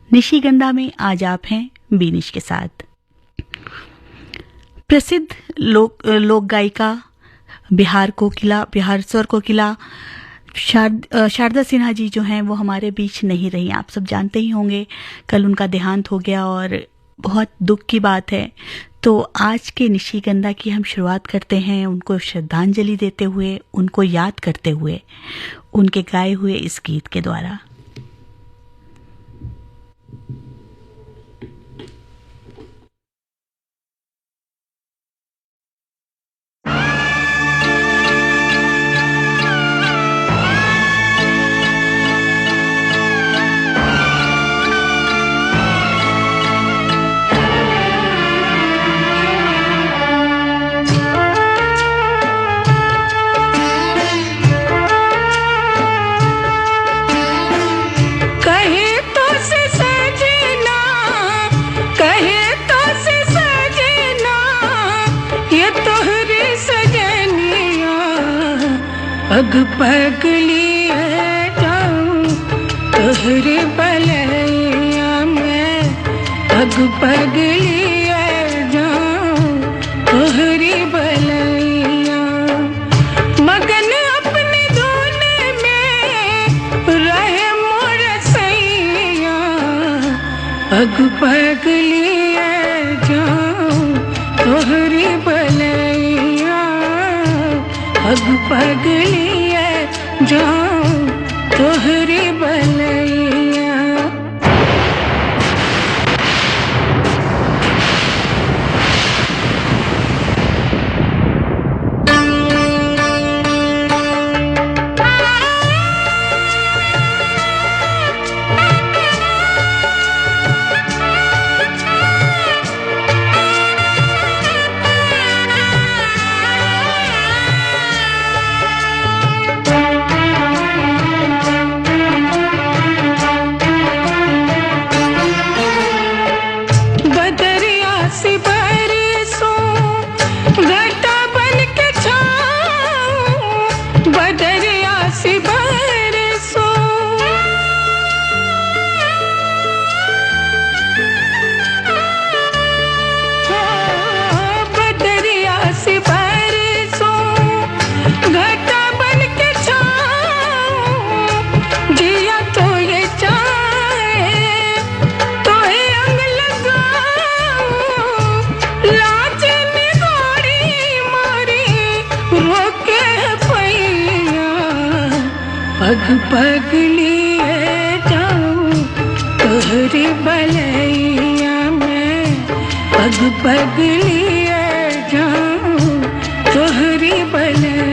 निशिगंधा में आज आप हैं बीनिश के साथ। प्रसिद्ध लोक गायिका बिहार स्वर कोकिला शारदा सिन्हा जी जो हैं वो हमारे बीच नहीं रही। आप सब जानते ही होंगे, कल उनका देहांत हो गया और बहुत दुख की बात है। तो आज के निशिगंधा की हम शुरुआत करते हैं उनको श्रद्धांजलि देते हुए, उनको याद करते हुए, उनके गाए हुए इस गीत के द्वारा। पग पग लिए जाऊं तोहरे बलैया में, पग पग लिए जाऊं तोहरी बलैया। मगन अपने धुन में रहे मोर सैया, पग पग लिए जाऊं तोहरी बलैया, पग पग लिए जाऊं तोहरी बलैया। पग पग लिए जाऊं तोहरी बलैया में, पग पग लिए जाऊं तोहरी बलैया।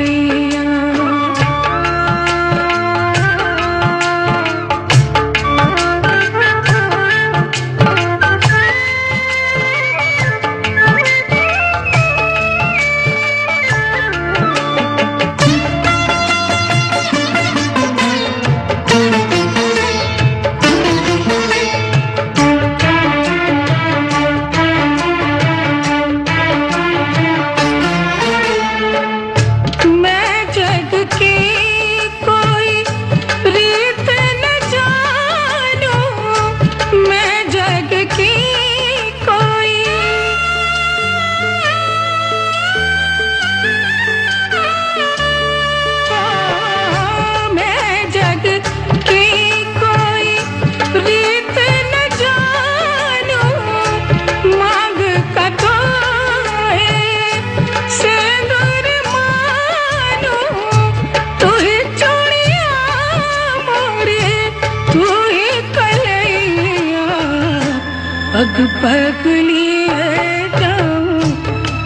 पग पग लिए जाऊं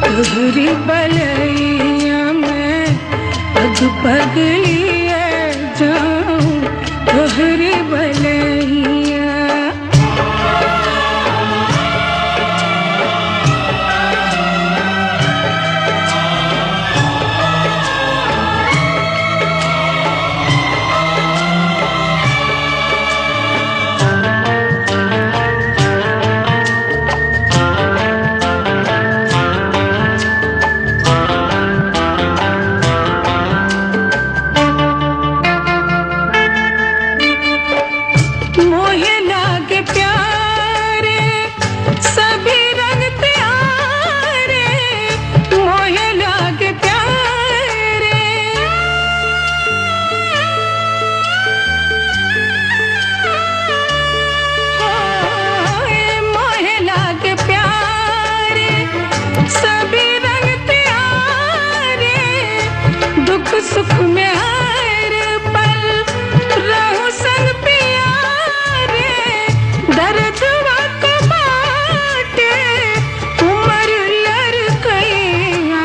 तोहरी बलैया में, पग पग लिए जाऊं तोहरी बलैया। मर्दवा को बाटे उमर लड़कैया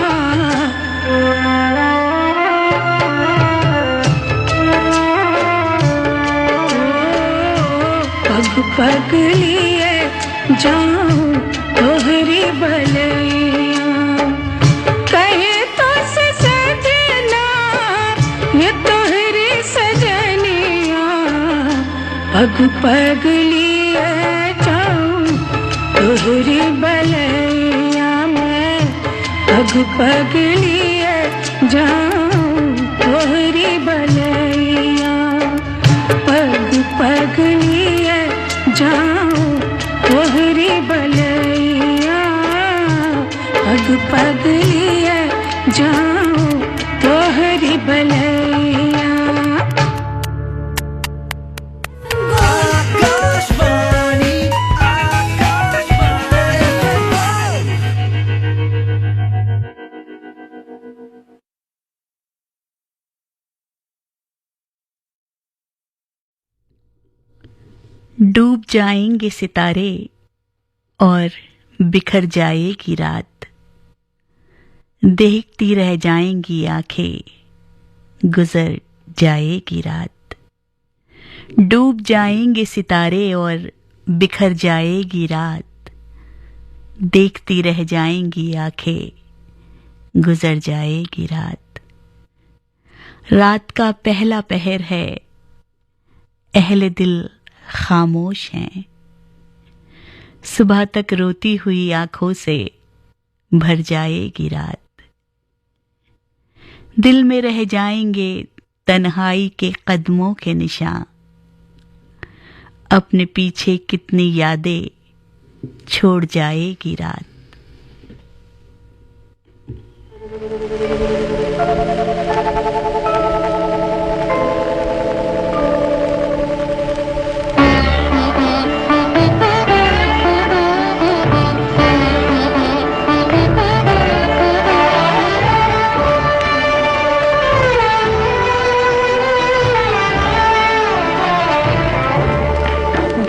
पग पग लिए जाऊं तोहरी भलैया कहे तो से सजना ये तोहरी सजनिया पग पग लिए जाऊं तोहरी भलैया मैं पग पग लिए जाऊं तोहरी भलैया पग पग लिए जाऊं तोहरी भलैया पग पग लिए जाऊं तोहरी भलैया आकाशवाणी डूब जाएंगे सितारे और बिखर जाएगी रात देखती रह जाएंगी आंखें गुजर जाएगी रात डूब जाएंगे सितारे और बिखर जाएगी रात देखती रह जाएंगी आंखें गुजर जाएगी रात रात का पहला पहर है अहले दिल खामोश हैं सुबह तक रोती हुई आंखों से भर जाएगी रात दिल में रह जाएंगे तन्हाई के कदमों के निशान अपने पीछे कितनी यादें छोड़ जाएगी रात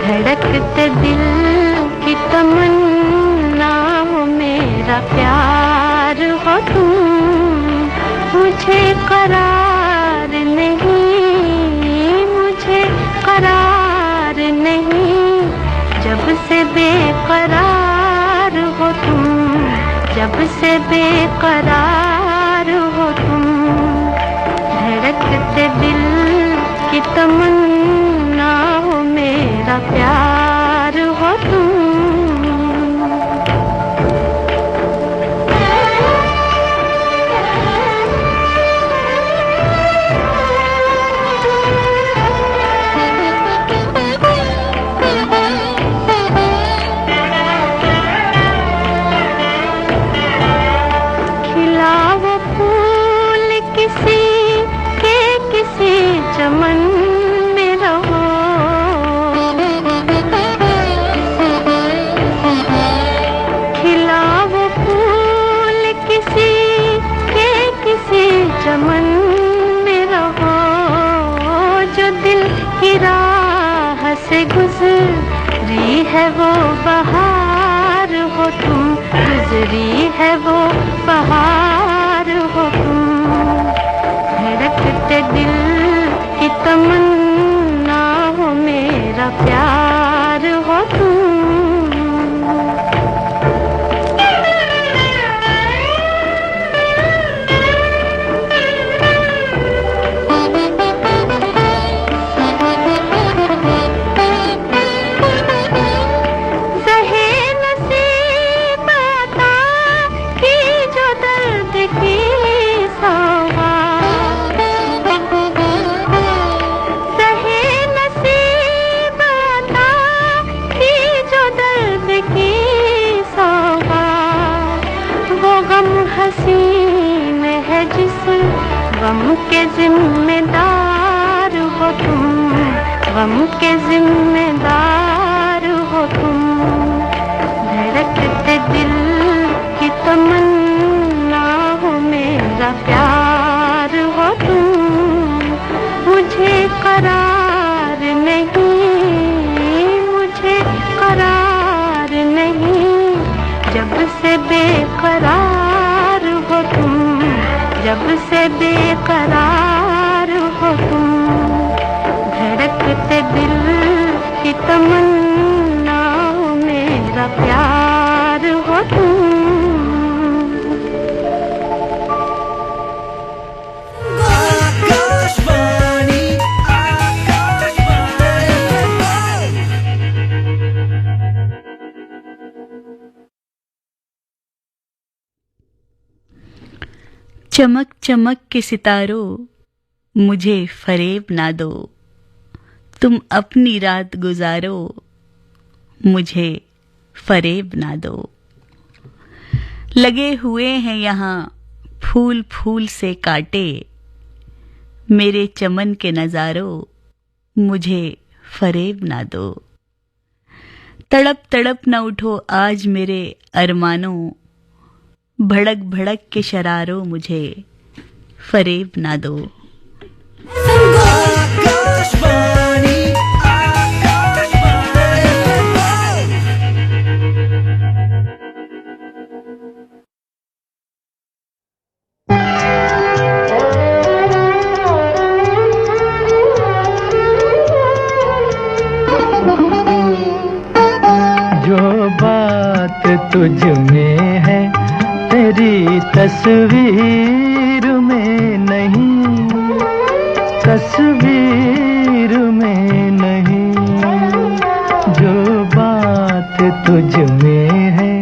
धड़कते दिल की तमन्ना हो मेरा प्यार हो तुम मुझे करार नहीं जब से बेकरार हो तुम जब से बेकरार हो तुम धड़कते दिल की तमन्ना हो मेरा प्यार हो तुम चमन में रहो खिला वो फूल किसी के किसी चमन में रहो जो दिल की राह से गुजरी है वो बहार हो तुम गुजरी है वो बहार हो तुम धड़कते दिल की तमन्ना हो मेरा प्यार हो तुम ज़हे नसीब अता की जो दर्द की सौगात हसीन है जिस गम के जिम्मेदार हो तुम गम के जिम्मेदार हो तुम धड़कते दिल की तमन्ना हो मेरा प्यार हो तुम मुझे करार नहीं मुझे हो तुम। चमक चमक के सितारों मुझे फरेब ना दो, तुम अपनी रात गुजारो मुझे फरेब ना दो। लगे हुए हैं यहाँ फूल फूल से काटे, मेरे चमन के नजारों मुझे फरेब ना दो। तड़प तड़प न उठो आज मेरे अरमानों, भड़क भड़क के शरारों मुझे फरेब ना दो। जो बात तुझ में है तेरी तस्वीर में नहीं, तस्वीर में नहीं। जो बात तुझ में है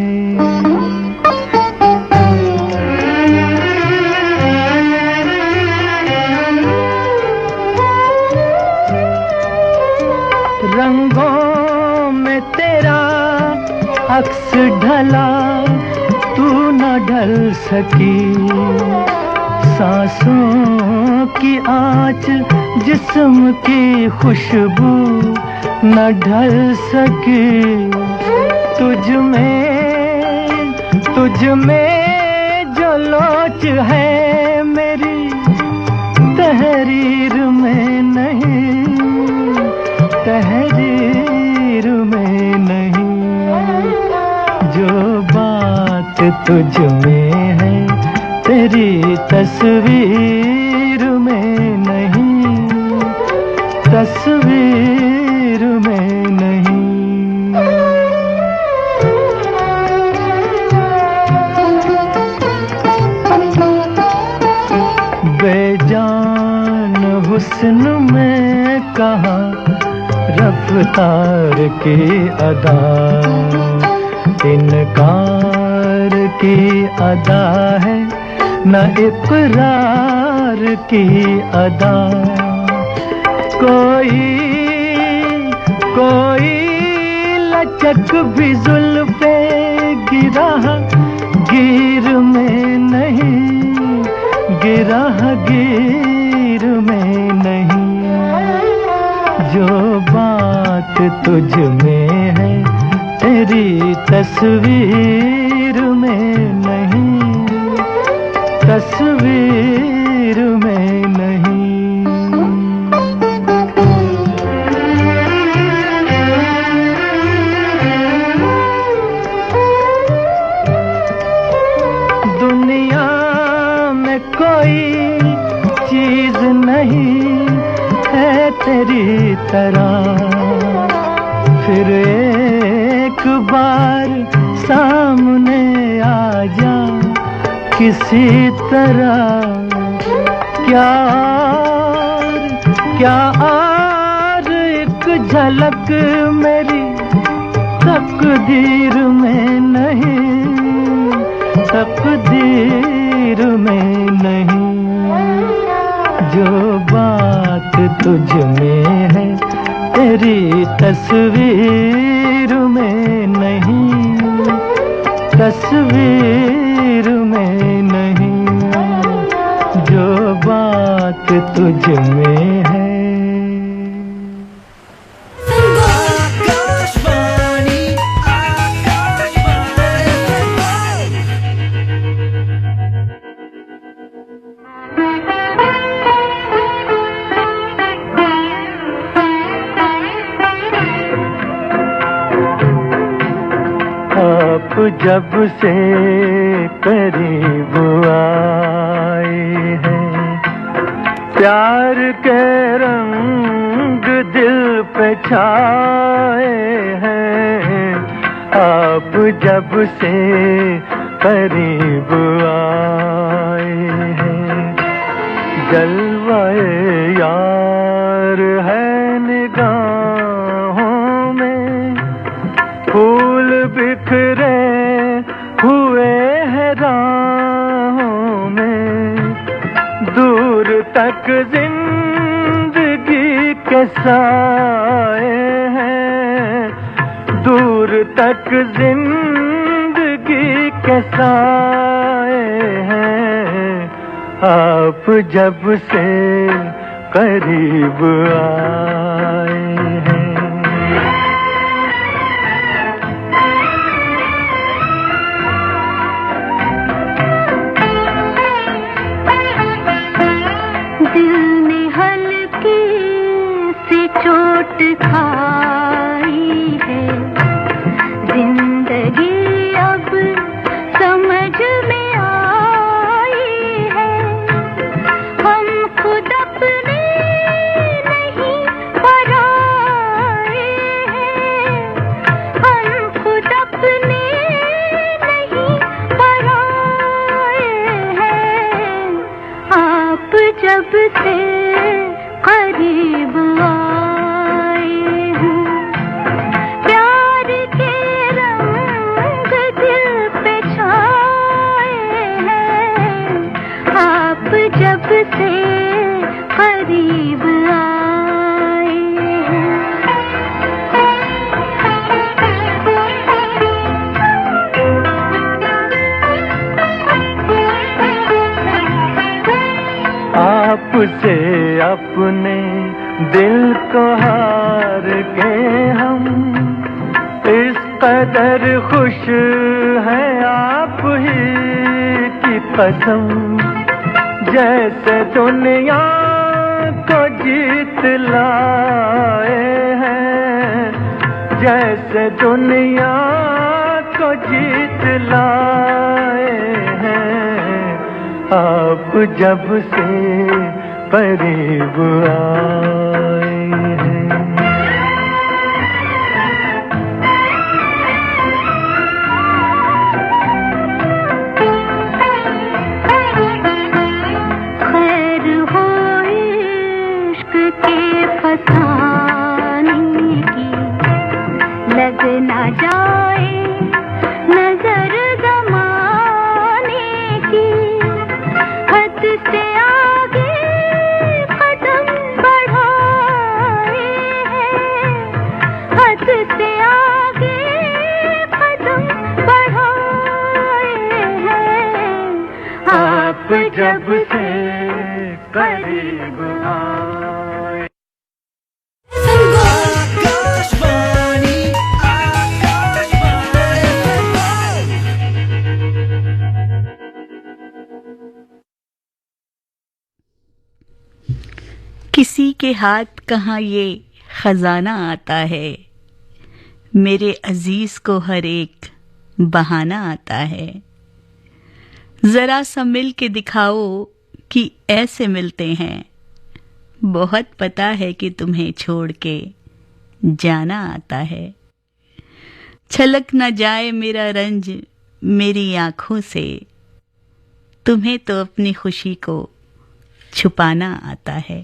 रंगों में तेरा अक्स ढला, तू न ढल सकी। सांसों की आँच जिस्म की खुशबू न ढल सकी। तुझ में जो लोच है मेरी तहरीर में नहीं, तहरीर में नहीं। जो बात तुझ में है तेरी तस्वीर में नहीं, तस्वीर में नहीं। बेजान हुस्न में कहाँ रफ्तार की अदा, इनकार की अदा है न इकरार की अदा। कोई लचक भी जुल्फे गिरा गिर में नहीं, गिरा गिर में नहीं। जो बात तुझ में है तेरी तस्वीर में नहीं, तस्वीर में नहीं। दुनिया में कोई चीज नहीं है तेरी तरह, फिर एक बार सामने आ जा किसी तरह। क्या और एक झलक मेरी तकदीर में नहीं, तकदीर में नहीं। जो बात तुझ में है तेरी तस्वीर में नहीं, तस्वीर में नहीं। जो बात तुझ में है। आप जब से करीब आए हैं, प्यार के रंग दिल पे छाए हैं। आप जब से करीब आए हैं, जलवाए यार है निगाहों में, फूल बिखरे हुए हैं राहों में, दूर तक जिंदगी के साए हैं, दूर तक जिंदगी के साए हैं, आप जब से करीब आए हैं। दिल ने हल्की सी चोट खाई है, जिंदगी अब समझ में आई है, हम खुद अपने नहीं पराए हैं, हम खुद अपने नहीं पराए हैं, आप जब से करीब आए हैं, प्यार के रंग दिल पे छाए हैं, आप जब से करीब आए आपसे अपने दिल को हार के हम इस कदर खुश हैं, आप ही की कसम, जैसे दुनिया को जीत लाए हैं, जैसे दुनिया को जीत लाए हैं, आप जब से करीब आए हैं। खैर हो इश्क के फसाने की, लग ना जाए नजर जमाने की, हद से आगे कदम बढ़ाए हैं, हद से आगे कदम बढ़ाए हैं, आप जब से करीब आए। आकाशवाणी, आकाशवाणी। किसी के हाथ कहाँ ये खजाना आता है, मेरे अजीज को हर एक बहाना आता है, जरा सा मिल के दिखाओ कि ऐसे मिलते हैं, बहुत पता है कि तुम्हें छोड़ के जाना आता है, छलक न जाए मेरा रंज मेरी आंखों से, तुम्हें तो अपनी खुशी को छुपाना आता है।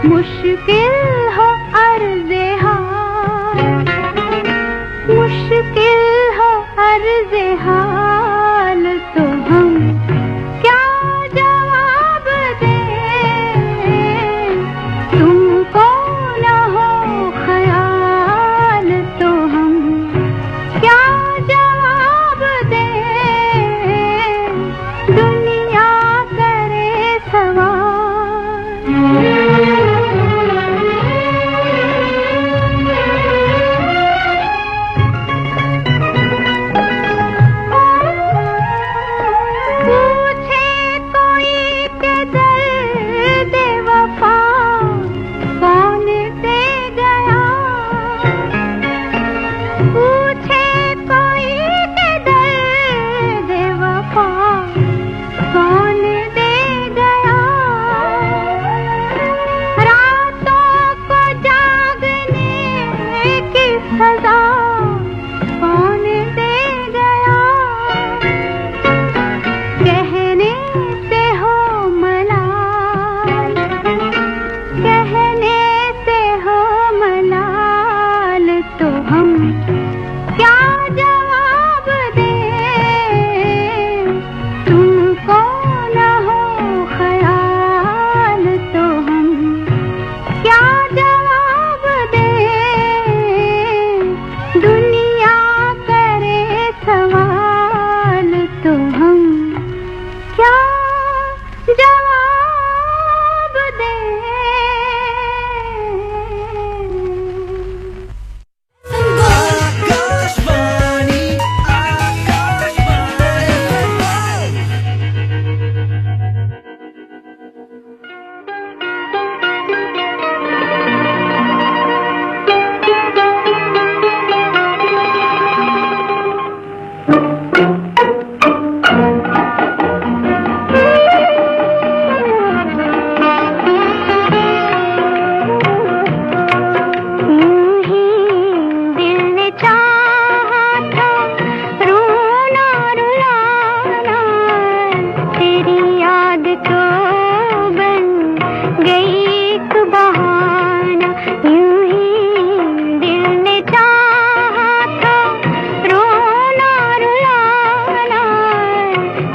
मुश्किल हो अर्ज़े हाल, मुश्किल हो अर्ज़े हाल, तो हम क्या जवाब दें? तुमको न हो ख्याल, तो हम क्या जवाब दें? दुनिया करे पूछे कोई के दर्द वफा कौन दे गया? पूछे कोई के दर्द वफा कौन दे गया? रातों को जागने की सजा कौन दे गया? कहने से हो मलाल, कहने से हो मलाल, तो हम क्या जवाब दें? तुमको न हो ख्याल, तो हम क्या जवाब दें? दुनिया करे सवाल, तो हम क्या जवाब दें? आकाशवाणी आकाशवाणी यूं ही दिल ने चाहा था रोना रुलाना, तेरी याद तो बन गई एक बहाना। यूं ही दिल ने चाहा था रोना रुलाना,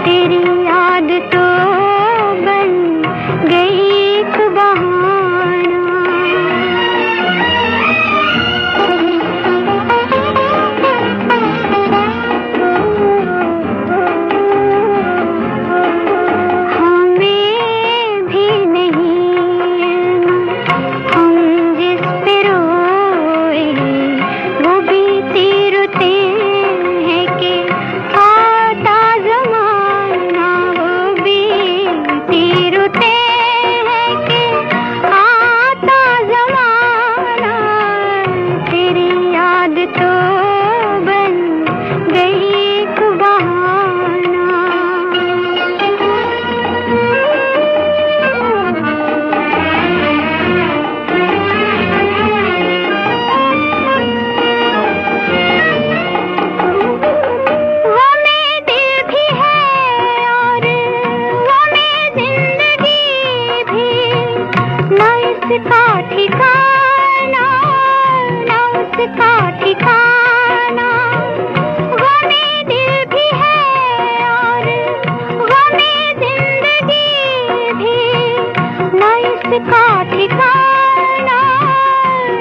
तेरी याद तो बन गई एक बहाना। हमें भी नहीं हम जिस पे रोए, वो बीती रुते हैं कि आता ज़माना, वो बीती रुते हैं कि आता ज़माना, तेरी याद तो बन गई एक वो में दिल भी है और वो में जिंदगी भी, ना इसका ठिकाना, ना उसका ठिकाना। वो में दिल भी है और वो में जिंदगी भी, ना इसका ठिकाना,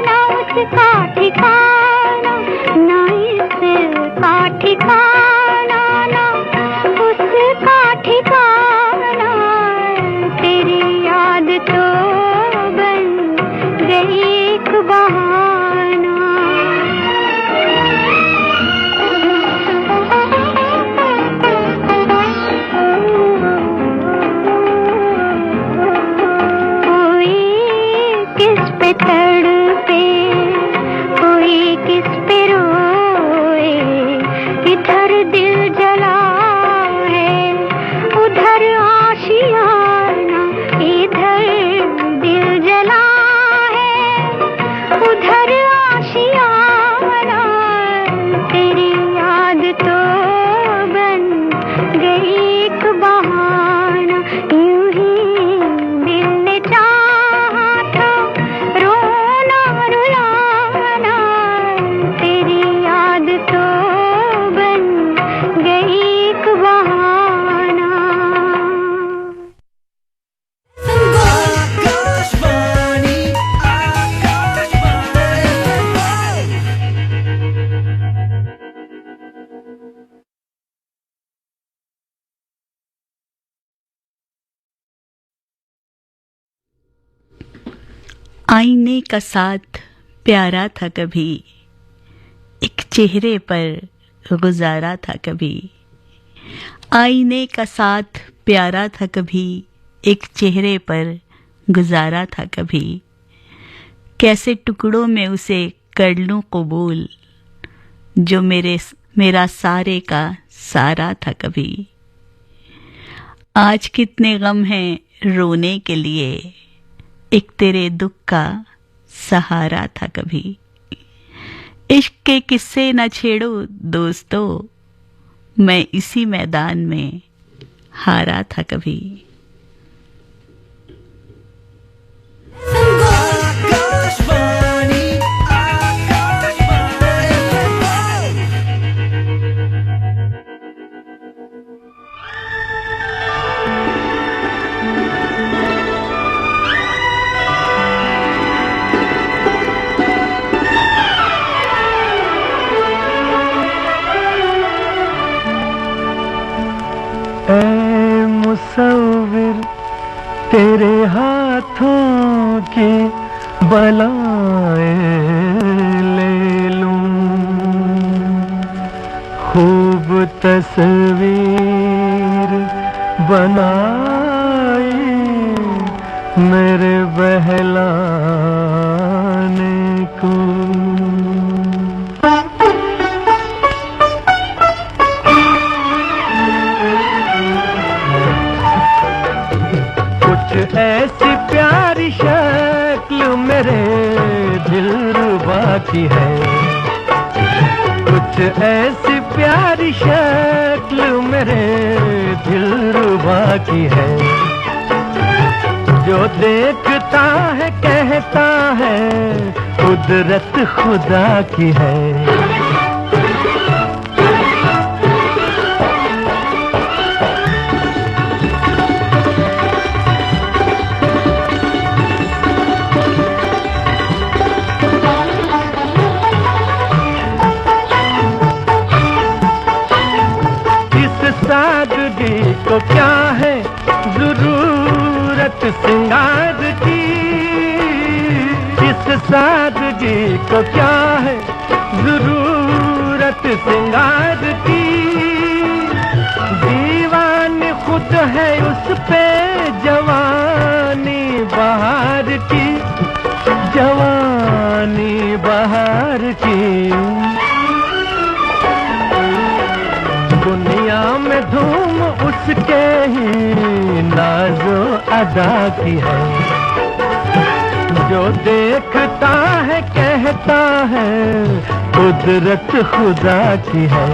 ना उसका ठिकाना, ना इसका ठिकाना, ना उसका ठिकाना, तेरी याद तो बन गई एक बहाना। कोई आईने का साथ प्यारा था कभी, एक चेहरे पर गुजारा था कभी। आईने का साथ प्यारा था कभी, एक चेहरे पर गुजारा था कभी। कैसे टुकड़ों में उसे कर लूं कबूल, जो मेरा सारे का सारा था कभी। आज कितने गम हैं रोने के लिए, एक तेरे दुख का सहारा था कभी। इश्क के किस्से न छेड़ो दोस्तों, मैं इसी मैदान में हारा था कभी। आकाशवाणी ऐ मुसव्विर तेरे हाथों की बलाएं ले लूं, खूब तस्वीर बनाई मेरे बहलाने को। कुछ ऐसी प्यारी शक्ल मेरे दिलरुबा की है, कुछ ऐसी प्यारी शक्ल मेरे दिलरुबा की है। जो देखता है कहता है कुदरत खुदा की है। सादगी को क्या है जरूरत सिंगार की, इस सादगी को क्या है जरूरत सिंगार की। दीवानी खुद है उस पे जवानी बहार की, जवानी बहार की। दुनिया में धूम उसके ही नाज़ो अदा की है। जो देखता है कहता है कुदरत खुदा की है।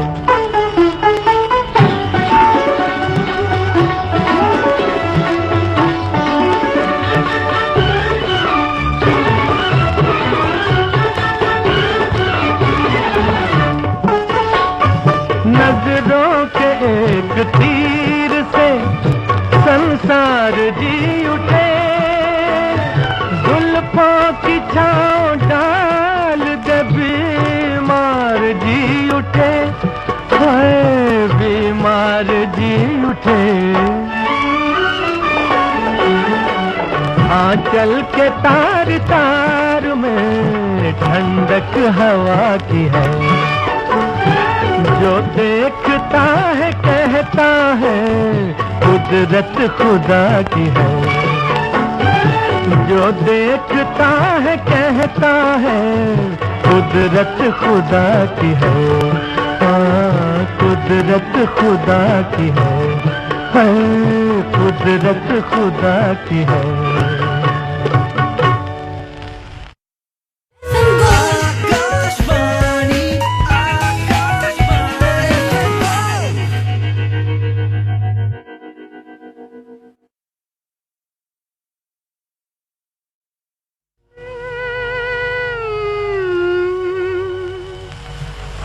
नजरों के एक तीर से संसार जी उठे, जुल्फों की छाँव डाल दे बीमार जी उठे, हाय बीमार जी उठे। आंचल के तार तार में ठंडक हवा की है। जो देखता है कहता है कुदरत खुदा की है। जो देखता है कहता है कुदरत खुदा की है। हाँ कुदरत खुदा की है, कुदरत खुदा की है।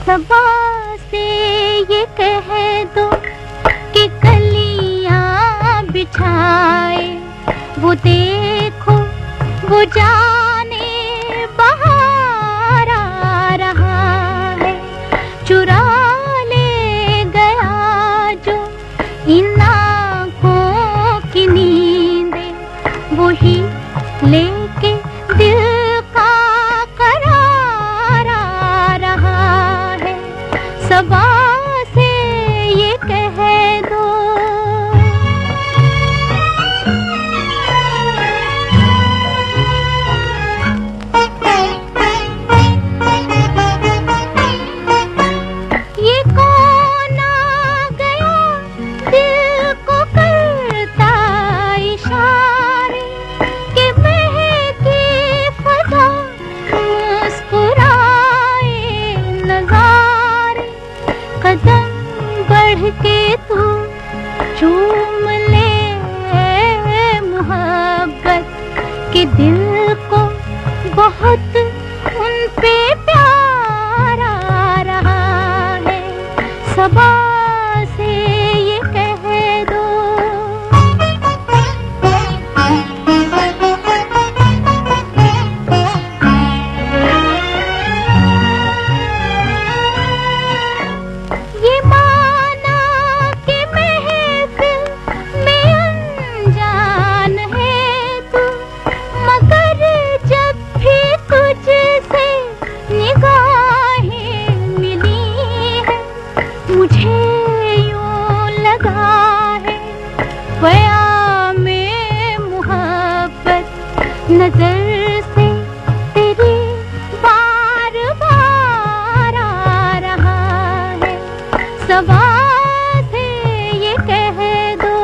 सबा से ये कह दो कि कलियां बिछाए, वो देखो वो जाने बाहर आ रहा है। चुरा ले गया जो इन आँखों की नींदें, वही लेके दिल दिल को बहुत उन पे प्यार आ रहा है, सबा से ये कह दो। ये माना कि महफिल में अनजान है तू, मगर जब भी तुझसे निगाहें मिली हैं, मुझे यूं लगा है क़यामे मोहब्बत नजर से तेरी बार बार आ रहा है, सबा से ये कह दो।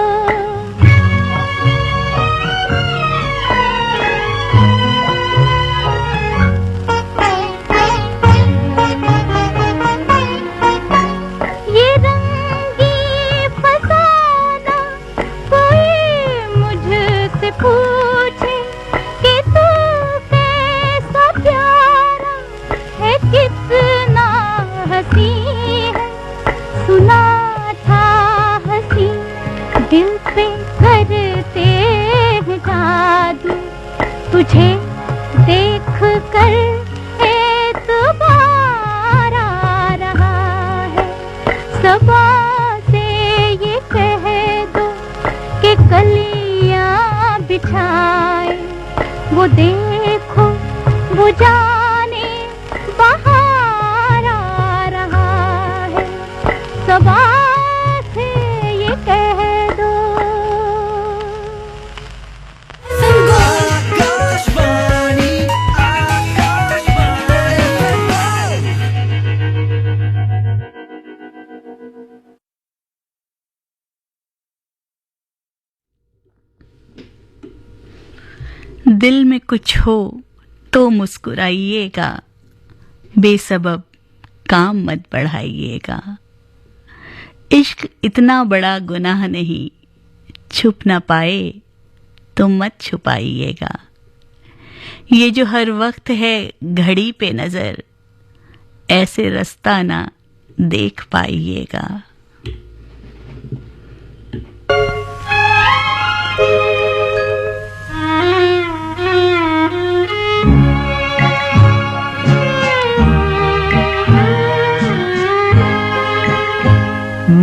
ये रंगी फसाना कोई मुझसे पूछे कि तू कैसा प्यारा है, कितना हंसी है, सुना था हंसी दिल पे करते हैं जादू, तुझे देख कर एतबार आ रहा है, सबा से ये कह दो कि कलियां बिछाए, वो देखो वो जाने बाहर आ रहा है, सबा से ये कह दो। आकाशवाणी आकाशवाणी दिल में कुछ हो तो मुस्कुराइएगा, बेसबब काम मत बढ़ाइएगा। इश्क इतना बड़ा गुनाह नहीं, छुप ना पाए तो मत छुपाइएगा। ये जो हर वक्त है घड़ी पे नजर, ऐसे रास्ता ना देख पाइएगा।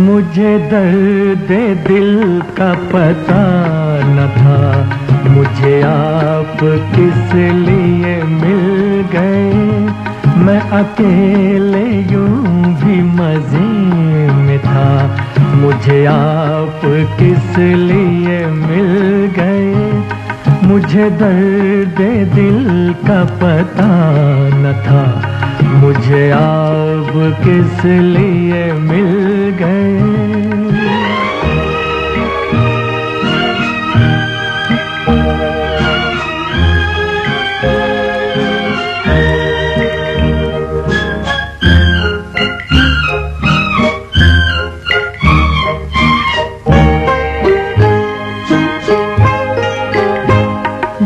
मुझे दर्द दिल का पता न था, मुझे आप किस लिए मिल गए। मैं अकेले यूं भी मजे में था, मुझे आप किस लिए मिल गए। मुझे दर्द दिल का पता न था, मुझे आप किस लिए मिल गए।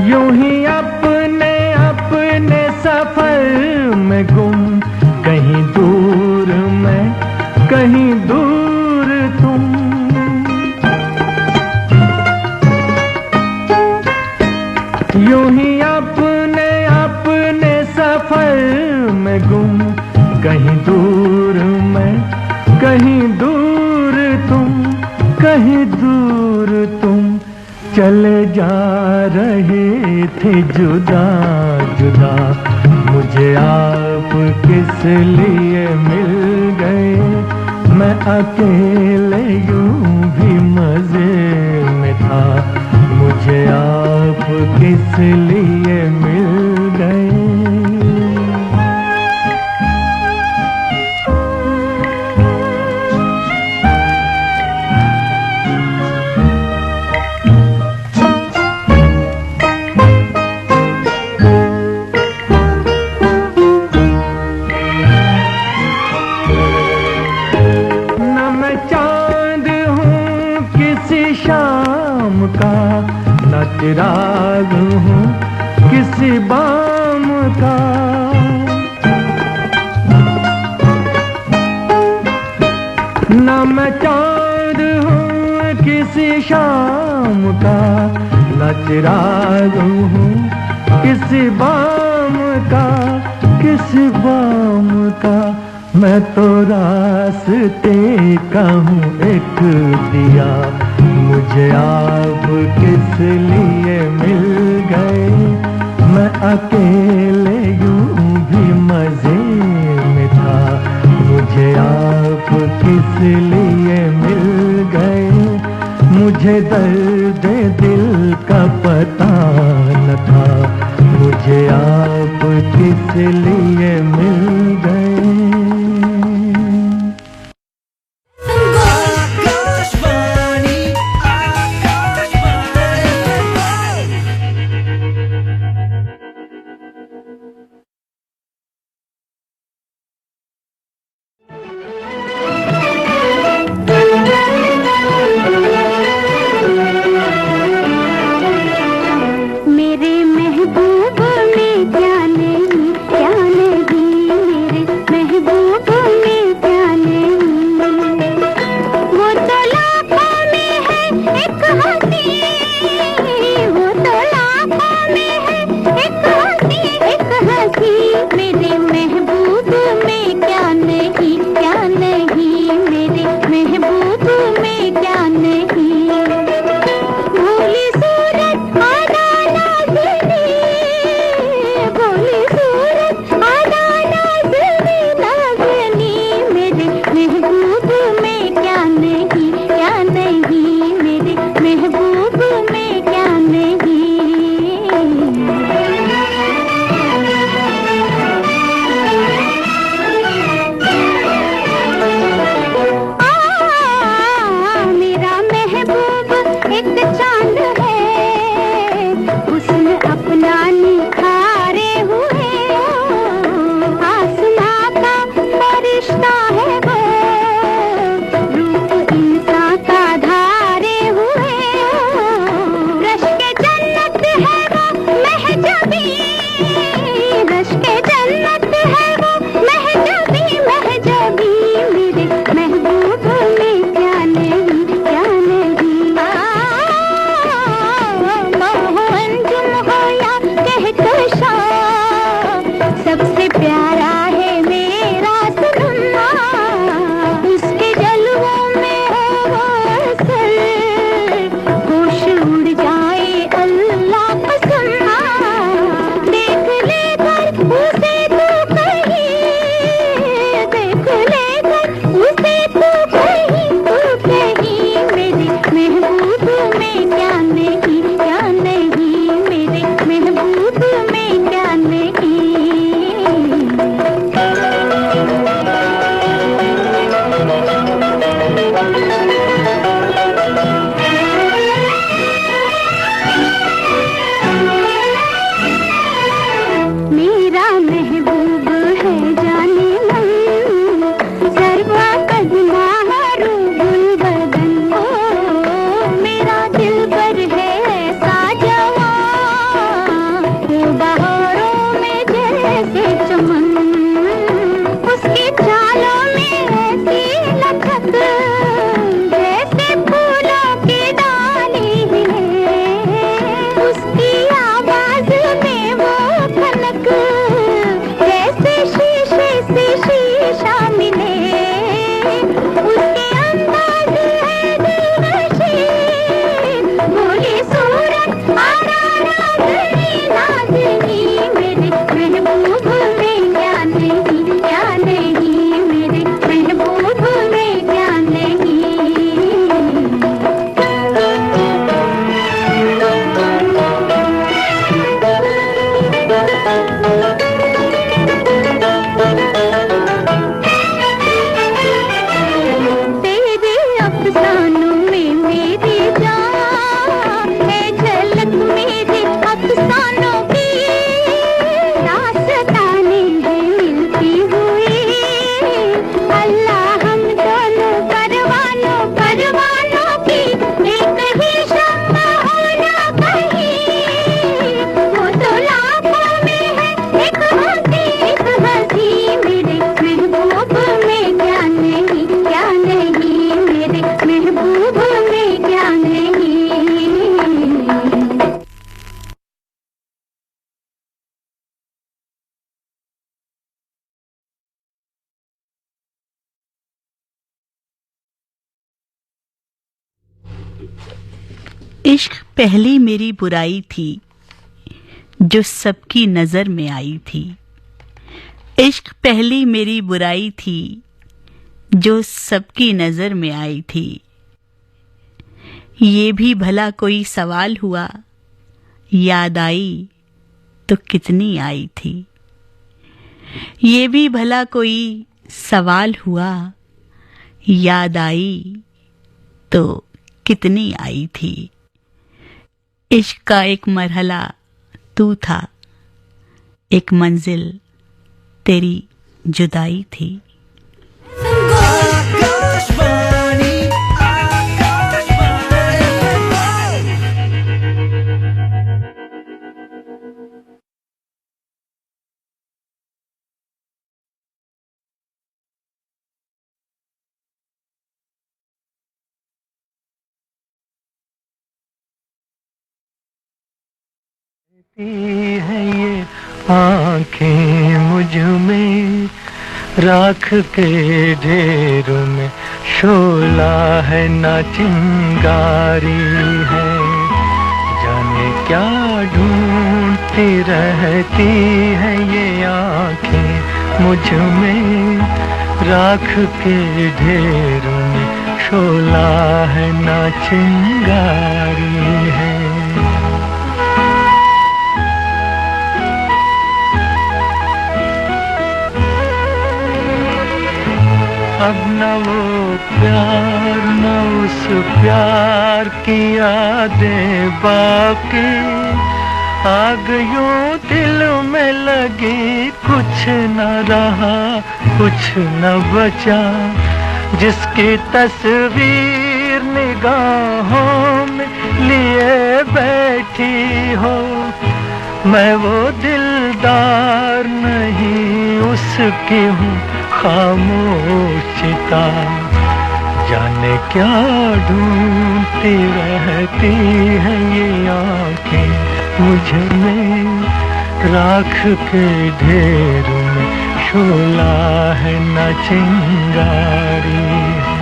यूं ही अपने अपने सफर में गुम, कहीं दूर मैं कहीं दूर तुम। यूं ही अपने अपने सफर में गुम, कहीं दूर मैं कहीं दूर तुम, कहीं दूर तुम। चले जा रहे थे जुदा जुदा, मुझे आप किस लिए मिल गए। मैं अकेले यूं भी मजे में था, मुझे आप किस लिए मिल गए। शाम का न चिराग हूँ किसी बाम का। ना मैं चांद हूँ किसी शाम का, ना चिराग हूँ किसी बाम का, किसी बाम का। मैं तो रास्ते का हूँ एक दिया, मुझे आप किस लिए मिल गए। मैं अकेले यूं भी मजे में था, मुझे आप किस लिए मिल गए। मुझे दर्द दिल का पता न था, मुझे आप किस लिए मिल गए। आकाशवाणी मेरे महबूब में क्या नहीं, क्या नहीं, मेरे महबूब में क्या नहीं। वो तो लाखों में है एक हंसी, वो तो लाखों में है एक हंसी, एक हंसी। मेरे महबूब में क्या नहीं, क्या नहीं, मेरे महबूब में क्या नहीं। भोली सूरत आना नाज़नी, भोली सूरत आना नाज़नी, नाज़नी। मेरे महबूब में क्या नहीं, क्या नहीं, मेरे महबूब में क्या नहीं। मेरा महबूब एक चांद है, उसने अपना निखारे हुए। आसमां का फरिश्ता है वो, रूप इंसान का धारे हुए। रश के जन्नत है वो महजबी, रश के जन्नत है वो महजबी, महजबी। मेरे महबूब में क्या नहीं, क्या नहीं। हो अंजुम हो या कहकशां, सबसे प्यारा है मेरा सनम। उसके जलवों में हो वो असर, होश उड़ जाए अल्लाह कसम। देख लेकर उसे तू कहीं, देख लेकर उसे तू कहीं, तू कहीं। मेरे महबूब में क्या नहीं, क्या नहीं, मेरे महबूब में क्या नहीं। मेरा महबूब है जाने मन, सर्वा कदमा रूबुल बदन। ओ मेरा दिल पर है ऐसा जवान, वो बहारों में जैसे चमन। उसकी चालों में ऐसी लचक, जैसे फूलों की डाली है। उसकी आवाज में वो खनक, जैसे शीशे से शीशा मिले। उसके अंदाज है दिलनशी, भोली सूरत आना नाज़नी, नाज़नी। मेरे महबूब में क्या इश्क पहली मेरी बुराई थी जो सबकी नजर में आई थी। इश्क पहली मेरी बुराई थी जो सबकी नजर में आई थी। ये भी भला कोई सवाल हुआ, याद आई तो कितनी आई थी। ये भी भला कोई सवाल हुआ, याद आई तो कितनी आई थी। इश्क का एक मरहला तू था, एक मंजिल तेरी जुदाई थी। आकाशवाणी आकाशवाणी है ये आंखें मुझ में, राख के ढेरों में शोला है ना चिंगारी है। जाने क्या ढूंढती रहती है ये आंखें मुझ में, राख के ढेरों में शोला है ना चिंगारी है। अब न वो प्यार न उस प्यार की यादें बाकी, आग यूं दिल में लगी, कुछ न रहा कुछ न बचा। जिसकी तस्वीर निगाहों में लिए बैठी हो, मैं वो दिलदार नहीं उसकी हूँ खामोशिता। जाने क्या ढूंढती रहती है ये आंखें मुझ में, राख के ढेरों में शोला है न चिंगारी है।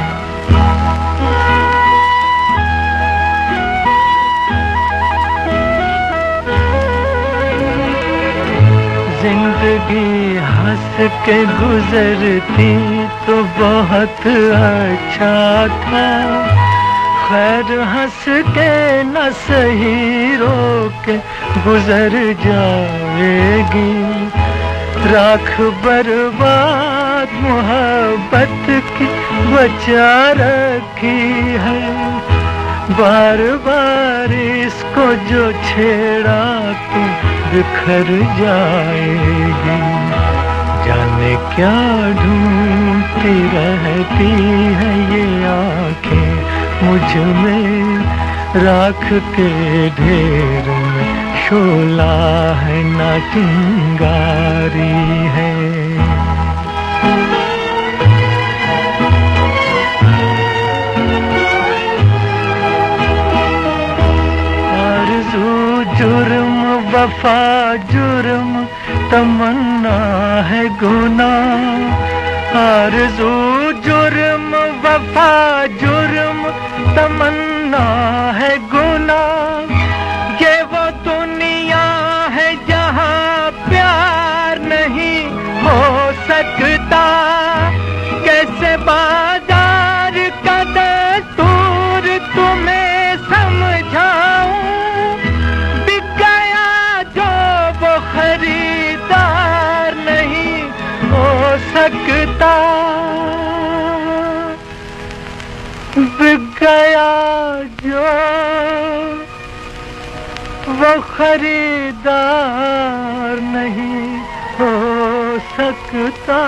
जिंदगी हंस के गुजरती तो बहुत अच्छा था, खैर हंस के न सही रो के गुजर जाएगी। राख बर्बाद मोहब्बत की बचा रखी है, बार बार इसको जो छेड़ा तो बिखर जाएगी। जाने क्या ढूंढती रहती है ये आंखें मुझ में, राख के ढेर में शोला है ना चिंगारी है। जुर्म वफा जुर्म तमन्ना है गुनाह, आरज़ू जुर्म वफा जुर्म तमन्ना है गुनाह। ये वो दुनिया है जहाँ प्यार नहीं हो सकता, कैसे बाजार का दस्तूर तुम्हें समझाऊं। खरीदार नहीं हो सकता, बिक गया जो वो खरीदार नहीं हो सकता।